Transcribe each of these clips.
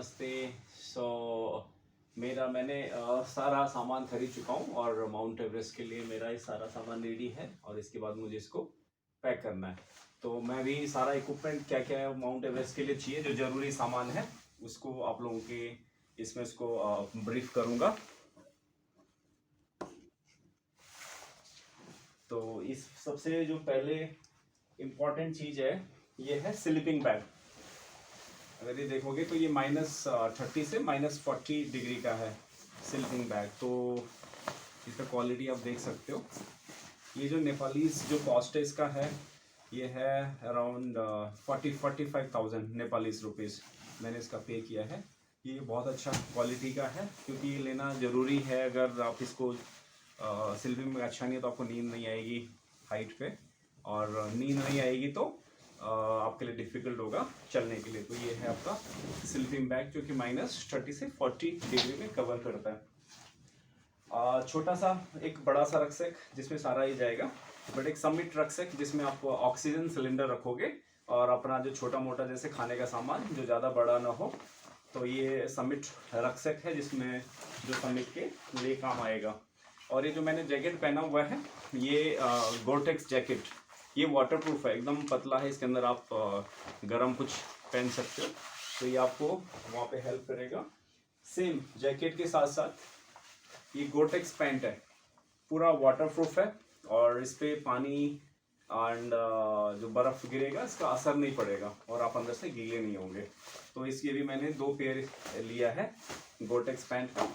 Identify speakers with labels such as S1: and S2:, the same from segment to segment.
S1: नमस्ते। सो मैंने सारा सामान खरीद चुका हूँ और माउंट एवरेस्ट के लिए मेरा ये सारा सामान रेडी है और इसके बाद मुझे इसको पैक करना है। तो मैं भी सारा इक्विपमेंट क्या क्या है माउंट एवरेस्ट के लिए चाहिए जो ज़रूरी सामान है उसको आप लोगों के इसमें इसको ब्रीफ करूँगा। तो इस सबसे जो पहले इम्पॉर्टेंट चीज़ है ये है स्लीपिंग बैग। अगर ये देखोगे तो ये -30 से -40 डिग्री का है स्लीपिंग बैग। तो इसका क्वालिटी आप देख सकते हो। ये जो नेपालीज जो कॉस्ट है इसका है ये है अराउंड 45,000 नेपालीज रुपीज़ मैंने इसका पे किया है। ये बहुत अच्छा क्वालिटी का है क्योंकि ये लेना ज़रूरी है। अगर आप इसको स्लीपिंग बैग अच्छा नहीं है तो आपको नींद नहीं आएगी हाइट पे, और नींद नहीं आएगी तो आपके लिए डिफ़िकल्ट होगा चलने के लिए। तो ये है आपका स्लीपिंग बैग जो कि -30 से 40 डिग्री में कवर करता है। छोटा सा एक बड़ा सा रक्सैक जिसमें सारा ही जाएगा, बट एक समिट रक्सैक जिसमें आप ऑक्सीजन सिलेंडर रखोगे और अपना जो छोटा मोटा जैसे खाने का सामान जो ज़्यादा बड़ा ना हो। तो ये समिट रक्सैक है जिसमें जो समिट के लिए काम आएगा। और ये जो मैंने जैकेट पहना हुआ है ये गोरटेक्स जैकेट, ये वाटरप्रूफ है, एकदम पतला है। इसके अंदर आप गर्म कुछ पहन सकते हो तो ये आपको वहाँ पे हेल्प करेगा। सेम जैकेट के साथ साथ ये गोरटेक्स पैंट है, पूरा वाटरप्रूफ है और इस पर पानी एंड जो बर्फ़ गिरेगा इसका असर नहीं पड़ेगा और आप अंदर से गीले नहीं होंगे। तो इसके भी मैंने 2 पेयर लिया है गोरटेक्स पैंट का।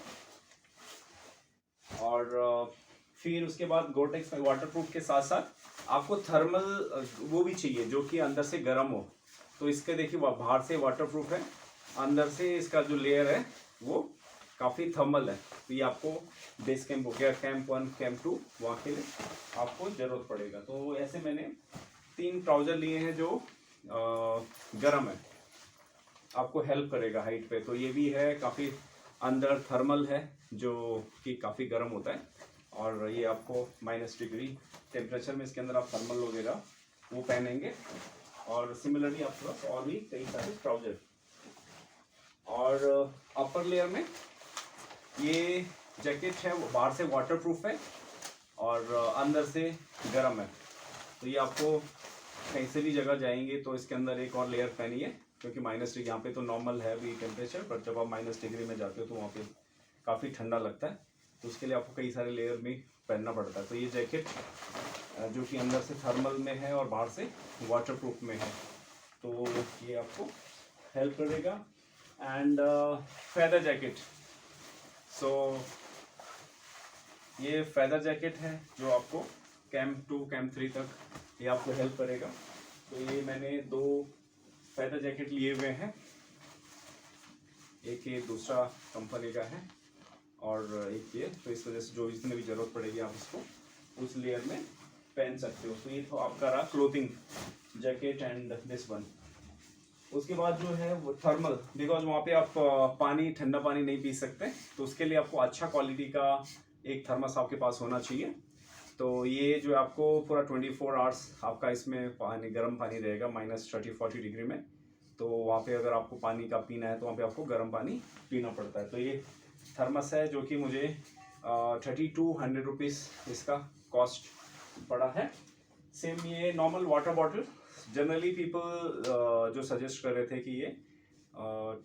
S1: और फिर उसके बाद गोरटेक्स वाटरप्रूफ के साथ साथ आपको थर्मल वो भी चाहिए जो कि अंदर से गर्म हो। तो इसके देखिए बाहर से वाटरप्रूफ है, अंदर से इसका जो लेयर है वो काफ़ी थर्मल है। तो ये आपको बेस कैंप हो गया, कैंप 1 कैंप 2 वहाँ के लिए आपको ज़रूरत पड़ेगा। तो ऐसे मैंने 3 ट्राउज़र लिए हैं जो गर्म है, आपको हेल्प करेगा हाइट पे। तो ये भी है काफ़ी अंदर थर्मल है जो कि काफ़ी गर्म होता है और ये आपको -डिग्री टेम्परेचर में इसके अंदर आप थर्मल वगैरह वो पहनेंगे। और सिमिलरली आपके पास और भी कई सारे ट्राउजर। और अपर लेयर में ये जैकेट है वो बाहर से वाटरप्रूफ है और अंदर से गर्म है। तो ये आपको कहीं से भी जगह जाएंगे तो इसके अंदर एक और लेयर पहनिए क्योंकि -डिग्री यहाँ पे तो नॉर्मल है भी टेम्परेचर, बट जब आप -डिग्री में जाते हो तो वहाँ पे काफ़ी ठंडा लगता है। तो उसके लिए आपको कई सारे लेयर भी पहनना पड़ता है। तो ये जैकेट जो कि अंदर से थर्मल में है और बाहर से वाटरप्रूफ में है तो ये आपको हेल्प करेगा। एंड फेदर जैकेट, सो ये फेदर जैकेट है जो आपको कैंप 2 कैंप 3 तक ये आपको हेल्प करेगा। तो ये मैंने 2 फेदर जैकेट लिए हुए हैं, एक ये दूसरा कंपनी का है और एक ये। तो इस वजह से जो इसमें भी ज़रूरत पड़ेगी आप इसको उस लेयर में पहन सकते हो। तो ये तो आपका रहा clothing jacket and this one. उसके बाद जो है वो थर्मल, बिकॉज वहाँ पे आप पानी ठंडा पानी नहीं पी सकते तो उसके लिए आपको अच्छा क्वालिटी का एक थर्मस आपके पास होना चाहिए। तो ये जो आपको पूरा 24 आवर्स आपका इसमें पानी गर्म पानी रहेगा -30-40 डिग्री में। तो वहाँ पे अगर आपको पानी का पीना है तो वहाँ पे आपको गर्म पानी पीना पड़ता है। तो ये थर्मस है जो कि मुझे 3200 रुपीज़ इसका कॉस्ट पड़ा है। सेम ये normal water bottle, generally people जो सजेस्ट कर रहे थे कि ये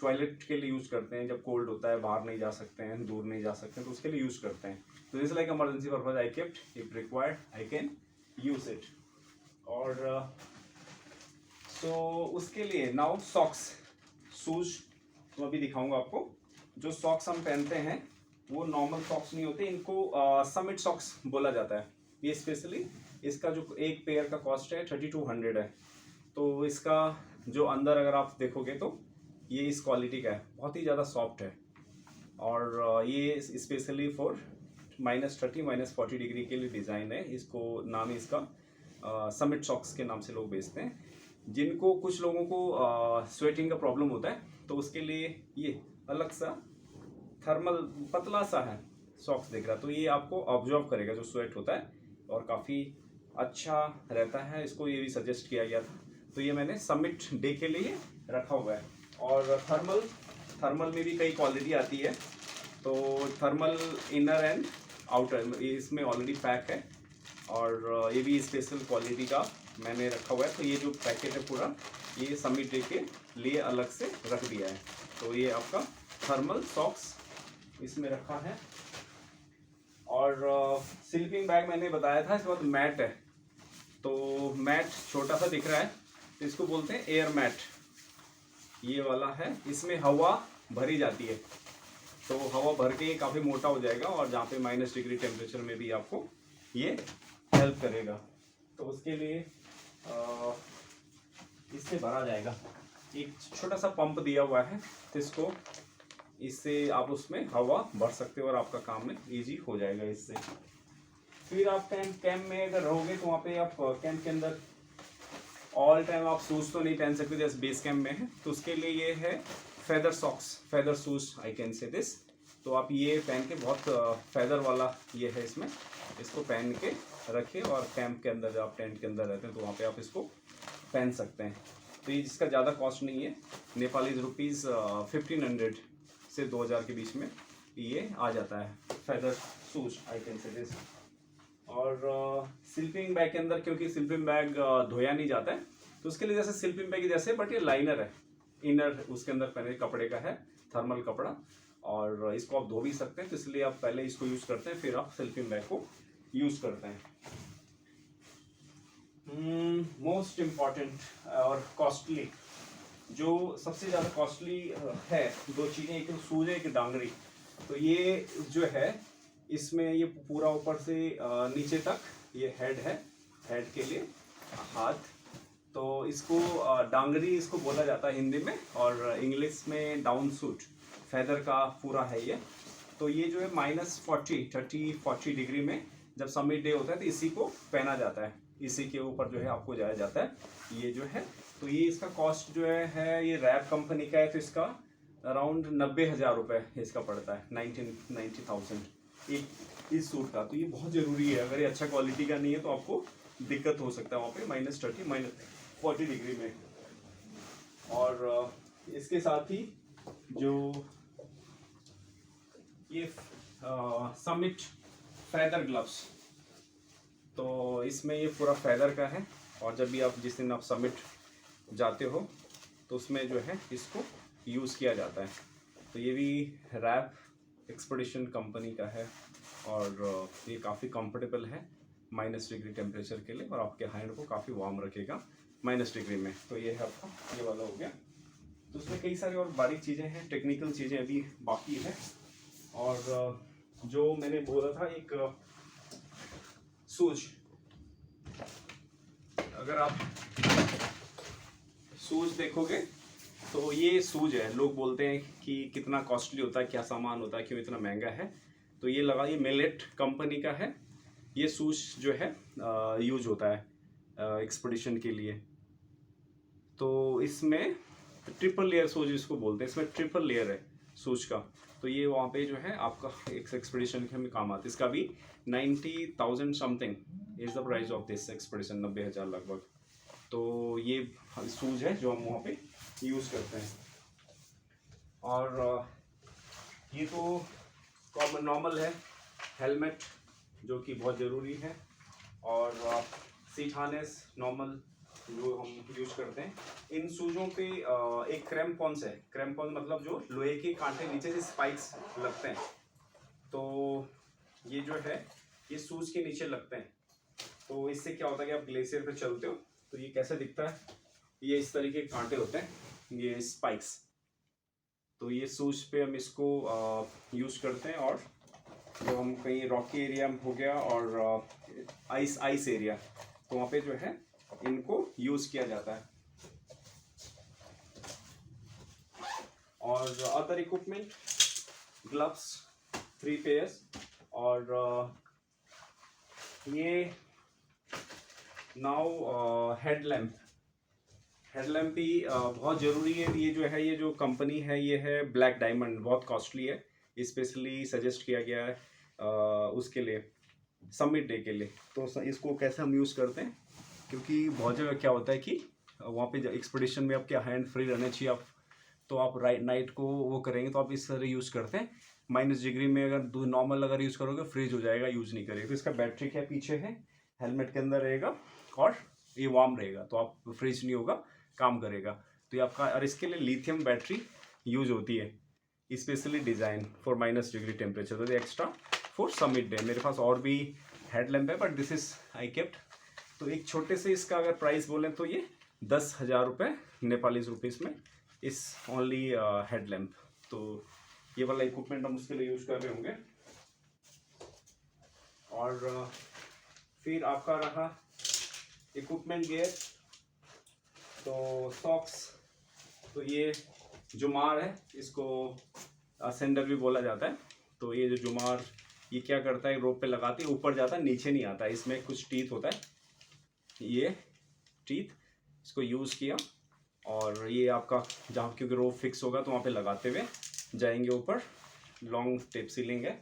S1: टॉयलेट के लिए यूज़ करते हैं जब कोल्ड होता है, बाहर नहीं जा सकते हैं, दूर नहीं जा सकते हैं, तो उसके लिए यूज़ करते हैं। तो this like emergency purpose I kept, if required I can use it. और तो उसके लिए नाउ सॉक्स शूज तो अभी दिखाऊंगा आपको। जो सॉक्स हम पहनते हैं वो नॉर्मल सॉक्स नहीं होते, इनको समिट सॉक्स बोला जाता है। ये स्पेशली इसका जो एक पेयर का कॉस्ट है 3200 है। तो इसका जो अंदर अगर आप देखोगे तो ये इस क्वालिटी का है, बहुत ही ज़्यादा सॉफ्ट है और ये स्पेशली फॉर -30 -40 डिग्री के लिए डिज़ाइन है। इसको नाम ही इसका समिट सॉक्स के नाम से लोग बेचते हैं। जिनको कुछ लोगों को स्वेटिंग का प्रॉब्लम होता है तो उसके लिए ये अलग सा थर्मल पतला सा है सॉक्स दिख रहा, तो ये आपको ऑब्जॉर्व करेगा जो स्वेट होता है और काफ़ी अच्छा रहता है। इसको ये भी सजेस्ट किया गया था तो ये मैंने समिट डे के लिए रखा हुआ है। और थर्मल थर्मल में भी कई क्वालिटी आती है, तो थर्मल इनर एंड आउटर इसमें ऑलरेडी पैक है, और ये भी स्पेशल क्वालिटी का मैंने रखा हुआ है। तो ये जो पैकेट है पूरा, ये समिट डे के लिए अलग से रख दिया है। तो ये आपका थर्मल सॉक्स इसमें रखा है। और स्लीपिंग बैग मैंने बताया था, इसके बाद मैट है। तो मैट छोटा सा दिख रहा है, तो इसको बोलते हैं एयर मैट, ये वाला है। इसमें हवा भरी जाती है, तो हवा भर के काफ़ी मोटा हो जाएगा, और जहाँ पे -डिग्री टेम्परेचर में भी आपको ये हेल्प करेगा। तो उसके लिए इससे भरा जाएगा, एक छोटा सा पंप दिया हुआ है, तो इससे आप उसमें हवा भर सकते हो और आपका काम में इजी हो जाएगा इससे। फिर आप कैंप में अगर रहोगे तो वहाँ पे आप कैंप के अंदर ऑल टाइम आप शूज़ तो नहीं पहन सकते जैसे बेस कैंप में है, तो उसके लिए ये है feather socks, feather shoes I can say this. तो आप ये पहन के, बहुत फेदर वाला ये है इसमें, इसको पहन के रखिए, और कैंप के अंदर जब आप टेंट के अंदर रहते हैं तो वहाँ पे आप इसको पहन सकते हैं। तो ये जिसका ज़्यादा कॉस्ट नहीं है, नेपाली रुपीज़ 1500 से 2000 के बीच में ये आ जाता है, feather shoes I can say this. और स्लीपिंग बैग के अंदर, क्योंकि स्लीपिंग बैग धोया नहीं जाता है, तो उसके लिए जैसे स्लीपिंग बैग जैसे, बट ये लाइनर है, इनर उसके अंदर पहले कपड़े का है, थर्मल कपड़ा, और इसको आप धो भी सकते हैं। तो इसलिए आप पहले इसको यूज़ करते हैं, फिर आप स्लीपिंग बैग को यूज़ करते हैं। मोस्ट इम्पॉर्टेंट और कॉस्टली, जो सबसे ज़्यादा कॉस्टली है, दो चीज़ें, एक शूज है, एक डांगरी। तो ये जो है, इसमें ये पूरा ऊपर से नीचे तक ये हेड है, हेड के लिए हाथ। तो इसको डांगरी इसको बोला जाता है हिंदी में, और इंग्लिश में डाउन सूट, फेदर का पूरा है ये। तो ये जो है -40 डिग्री में जब समिट डे होता है तो इसी को पहना जाता है, इसी के ऊपर जो है आपको जाया जाता है ये जो है। तो ये इसका कॉस्ट जो है ये रैप कंपनी का है, तो इसका अराउंड 90,000 रुपये इसका पड़ता है, 90,000 एक इस सूट का। तो ये बहुत ज़रूरी है, अगर ये अच्छा क्वालिटी का नहीं है तो आपको दिक्कत हो सकता है वहाँ पे -30 -40 डिग्री में। और इसके साथ ही जो ये समिट फेदर ग्लव्स, तो इसमें ये पूरा फेदर का है, और जब भी आप जिस दिन आप समिट जाते हो तो उसमें जो है इसको यूज़ किया जाता है। तो ये भी रैप एक्सपीडिशन कंपनी का है, और ये काफ़ी कंफर्टेबल है -डिग्री टेम्परेचर के लिए, और आपके हैंड को काफ़ी वार्म रखेगा -डिग्री में। तो ये है आपका ये वाला हो गया। तो उसमें कई सारी और बारीक चीज़ें हैं, टेक्निकल चीज़ें अभी बाकी है। और जो मैंने बोला था, एक शूज, अगर आप शूज देखोगे तो ये शूज है, लोग बोलते हैं कि कितना कॉस्टली होता है, क्या सामान होता है, क्यों इतना महंगा है। तो ये लगा, ये मिलेट कंपनी का है, ये शूज जो है यूज होता है एक्सपीडिशन के लिए। तो इसमें ट्रिपल लेयर शूज इसको बोलते हैं, इसमें ट्रिपल लेयर है शूज का। तो ये वहाँ पे जो है आपका एक एक्सपीडिशन के हमें काम आता है। इसका भी 90,000 something is the price of this expedition, 90,000 लगभग। तो ये शूज है जो हम वहाँ पे यूज़ करते हैं। और ये तो कॉमन नॉर्मल है, हेलमेट जो कि बहुत ज़रूरी है, और सीट हार्नेस नॉर्मल जो हम यूज करते हैं। इन शूज़ों पे एक क्रैम्पॉन्स है, क्रैम्पॉन्स मतलब जो लोहे के कांटे नीचे से स्पाइक्स लगते हैं, तो ये जो है ये शूज़ के नीचे लगते हैं। तो इससे क्या होता है कि आप ग्लेशियर पे चलते हो तो ये कैसे दिखता है, ये इस तरीके के कांटे होते हैं, ये स्पाइक्स। तो ये शूज़ पे हम इसको यूज़ करते हैं, और जब हम कहीं रॉकी एरिया में हो गया और आइस एरिया, तो वहाँ पे जो है इनको यूज़ किया जाता है। और अदर इक्विपमेंट, ग्लव्स 3 पेयर्स, और ये नाउ हेडलैम्प भी बहुत ज़रूरी है। ये जो है, ये जो कंपनी है ये है ब्लैक डायमंड, बहुत कॉस्टली है, स्पेशली सजेस्ट किया गया है उसके लिए, समिट डे के लिए। तो इसको कैसे हम यूज़ करते हैं, क्योंकि बहुत जगह क्या होता है कि वहाँ पे एक्सपीडिशन में आपके हैंड फ्री रहने चाहिए आप, तो आप नाइट को वो करेंगे तो आप इस तरह यूज़ करते हैं। -डिग्री में अगर नॉर्मल अगर यूज़ करोगे फ्रीज हो जाएगा, यूज़ नहीं करेगा। तो इसका बैटरी क्या पीछे है, हेलमेट के अंदर रहेगा और ये वार्म रहेगा, तो आप फ्रीज नहीं होगा, काम करेगा। तो ये आपका, और इसके लिए लिथियम बैटरी यूज होती है, specially design for -degree temperature. तो एक्स्ट्रा फॉर समिट डे। मेरे पास और भी हेडलैम्प है but this is I kept. तो एक छोटे से इसका अगर प्राइस बोलें तो ये 10,000 रुपये नेपाली रुपीज़ में इस ओनली हेडलैम्प। तो ये वाला इक्विपमेंट हम उसके लिए यूज कर रहे होंगे। और फिर आपका रहा इक्विपमेंट गियर, तो सॉक्स। तो ये जुमार है, इसको सेंडर भी बोला जाता है। तो ये जो जुमार, ये क्या करता है, रोप पे लगाते हैं, ऊपर जाता है, नीचे नहीं आता है। इसमें कुछ टीथ होता है, ये टीथ, इसको यूज़ किया और ये आपका जहाँ क्योंकि रोप फिक्स होगा तो वहाँ पे लगाते हुए जाएंगे ऊपर। लॉन्ग टेप सीलिंग है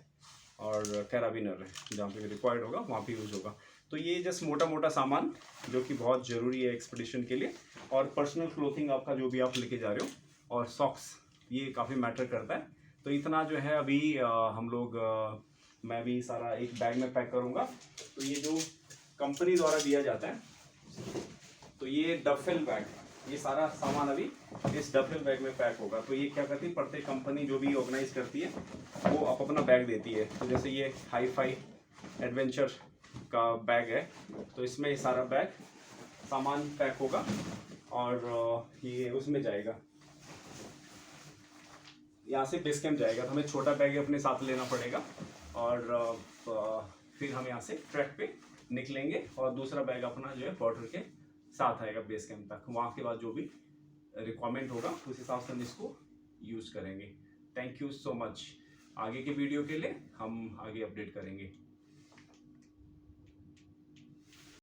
S1: और कैराबिनर है, जहाँ पे रिक्वायर्ड होगा वहाँ पे यूज़ होगा। तो ये जस्ट मोटा मोटा सामान जो कि बहुत ज़रूरी है एक्सपीडिशन के लिए। और पर्सनल क्लोथिंग आपका जो भी आप लेके जा रहे हो, और सॉक्स, ये काफ़ी मैटर करता है। तो इतना जो है अभी हम लोग मैं भी सारा एक बैग में पैक करूँगा। तो ये जो कंपनी द्वारा दिया जाता है, तो ये डफेल बैग, ये सारा सामान अभी इस डफेल बैग में पैक होगा। तो ये क्या करती है, प्रत्येक कंपनी जो भी ऑर्गेनाइज करती है वो आप अपना बैग देती है। तो जैसे ये हाई फाई एडवेंचर का बैग है, तो इसमें ये सारा बैग सामान पैक होगा और ये उसमें जाएगा, यहाँ से बेस कैंप जाएगा। तो हमें छोटा बैग अपने साथ लेना पड़ेगा और फिर हम यहाँ से ट्रैक पे निकलेंगे और दूसरा बैग अपना जो है बॉर्डर के साथ आएगा बेस कैंप तक। वहाँ के बाद जो भी रिक्वायरमेंट होगा उस हिसाब से हम इसको यूज़ करेंगे। Thank you so much. आगे के वीडियो के लिए हम आगे अपडेट करेंगे।